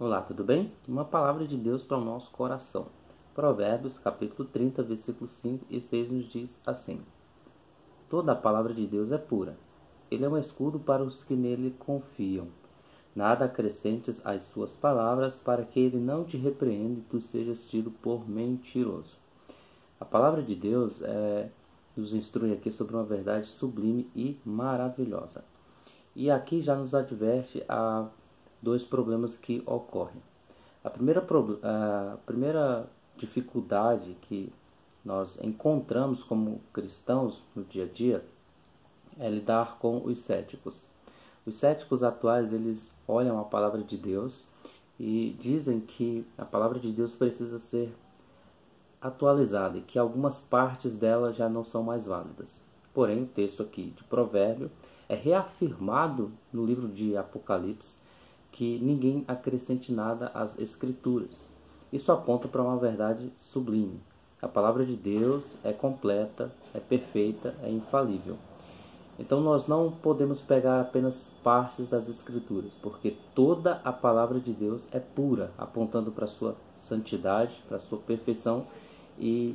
Olá, tudo bem? Uma palavra de Deus para o nosso coração. Provérbios, capítulo 30, versículos 5 e 6 nos diz assim: Toda a palavra de Deus é pura. Ele é um escudo para os que nele confiam. Nada acrescentes às suas palavras, para que ele não te repreenda e tu sejas tido por mentiroso. A palavra de Deus nos instrui aqui sobre uma verdade sublime e maravilhosa. E aqui já nos adverte a dois problemas que ocorrem. A primeira dificuldade que nós encontramos como cristãos no dia a dia é lidar com os céticos. Os céticos atuais, eles olham a palavra de Deus e dizem que a palavra de Deus precisa ser atualizada e que algumas partes dela já não são mais válidas. Porém, o texto aqui de Provérbio é reafirmado no livro de Apocalipse que ninguém acrescente nada às Escrituras. Isso aponta para uma verdade sublime. A palavra de Deus é completa, é perfeita, é infalível. Então nós não podemos pegar apenas partes das Escrituras, porque toda a palavra de Deus é pura, apontando para a sua santidade, para a sua perfeição e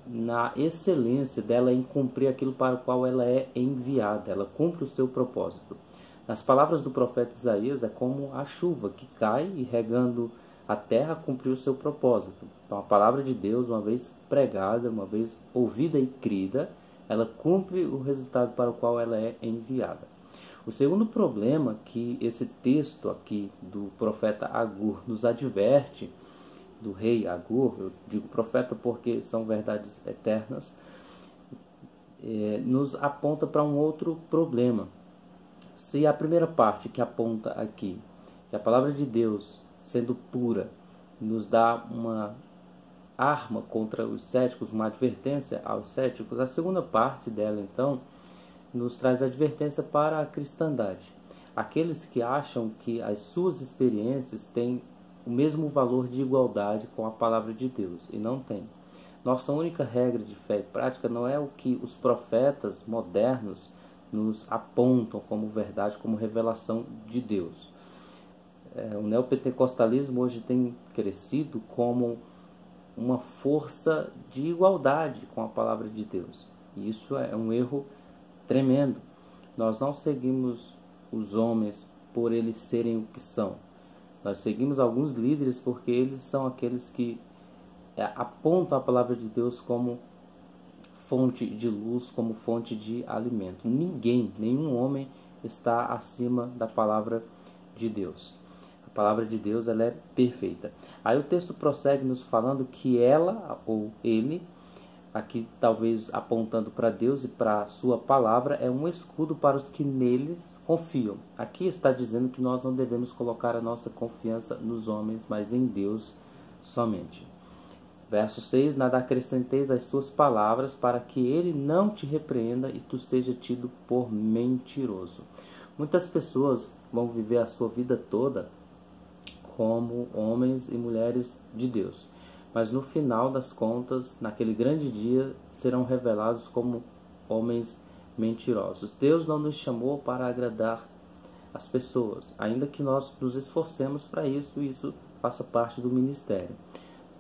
na excelência dela em cumprir aquilo para o qual ela é enviada. Ela cumpre o seu propósito. Nas palavras do profeta Isaías, é como a chuva que cai e regando a terra cumpriu o seu propósito. Então a palavra de Deus, uma vez pregada, uma vez ouvida e crida, ela cumpre o resultado para o qual ela é enviada. O segundo problema que esse texto aqui do profeta Agur nos adverte, do rei Agur, eu digo profeta porque são verdades eternas, nos aponta para um outro problema. Se a primeira parte que aponta aqui, que a palavra de Deus, sendo pura, nos dá uma arma contra os céticos, uma advertência aos céticos, a segunda parte dela, então, nos traz advertência para a cristandade. Aqueles que acham que as suas experiências têm o mesmo valor de igualdade com a palavra de Deus, e não tem. Nossa única regra de fé e prática não é o que os profetas modernos nos apontam como verdade, como revelação de Deus. O neopentecostalismo hoje tem crescido como uma força de igualdade com a palavra de Deus. E isso é um erro tremendo. Nós não seguimos os homens por eles serem o que são. Nós seguimos alguns líderes porque eles são aqueles que apontam a palavra de Deus como fonte de luz, como fonte de alimento. Nenhum homem está acima da palavra de Deus. A palavra de Deus, ela é perfeita. Aí o texto prossegue nos falando que ela ou ele, aqui talvez apontando para Deus e para a sua palavra, é um escudo para os que neles confiam. Aqui está dizendo que nós não devemos colocar a nossa confiança nos homens, mas em Deus somente. Verso 6, nada acrescenteis às suas palavras, para que ele não te repreenda e tu seja tido por mentiroso. Muitas pessoas vão viver a sua vida toda como homens e mulheres de Deus. Mas no final das contas, naquele grande dia, serão revelados como homens mentirosos. Deus não nos chamou para agradar as pessoas, ainda que nós nos esforcemos para isso, isso faça parte do ministério.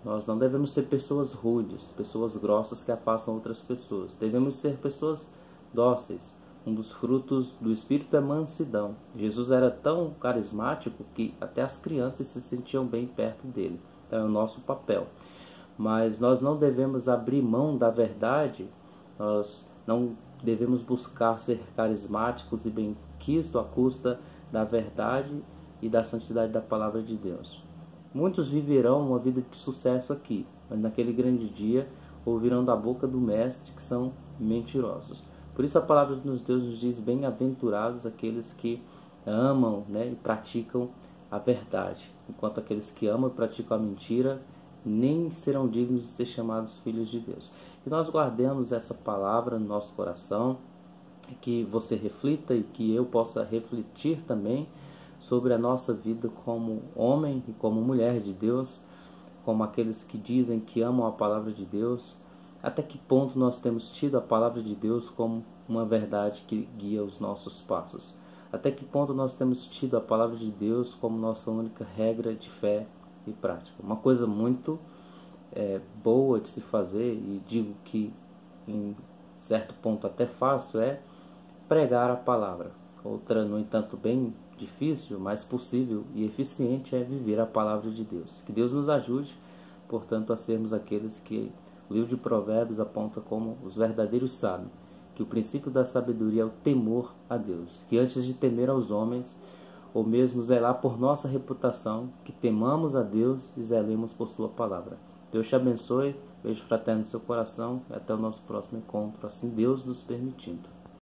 Nós não devemos ser pessoas rudes, pessoas grossas que afastam outras pessoas. Devemos ser pessoas dóceis. Um dos frutos do Espírito é mansidão. Jesus era tão carismático que até as crianças se sentiam bem perto dele. Então é o nosso papel. Mas nós não devemos abrir mão da verdade, nós não devemos buscar ser carismáticos e benquistos à custa da verdade e da santidade da palavra de Deus. Muitos viverão uma vida de sucesso aqui, mas naquele grande dia ouvirão da boca do Mestre que são mentirosos. Por isso a palavra de Deus nos diz: bem-aventurados aqueles que amam, e praticam a verdade, enquanto aqueles que amam e praticam a mentira nem serão dignos de ser chamados filhos de Deus. Que nós guardemos essa palavra no nosso coração, que você reflita e que eu possa refletir também sobre a nossa vida como homem e como mulher de Deus, como aqueles que dizem que amam a palavra de Deus. Até que ponto nós temos tido a palavra de Deus como uma verdade que guia os nossos passos? Até que ponto nós temos tido a palavra de Deus como nossa única regra de fé e prática? Uma coisa muito boa de se fazer, e digo que em certo ponto até fácil, é pregar a palavra. Outra, no entanto, bem difícil, mas possível e eficiente é viver a palavra de Deus. Que Deus nos ajude, portanto, a sermos aqueles que o livro de Provérbios aponta como os verdadeiros sábios. Que o princípio da sabedoria é o temor a Deus. Que antes de temer aos homens, ou mesmo zelar por nossa reputação, que temamos a Deus e zelemos por sua palavra. Deus te abençoe, beijo fraterno no seu coração e até o nosso próximo encontro, assim Deus nos permitindo.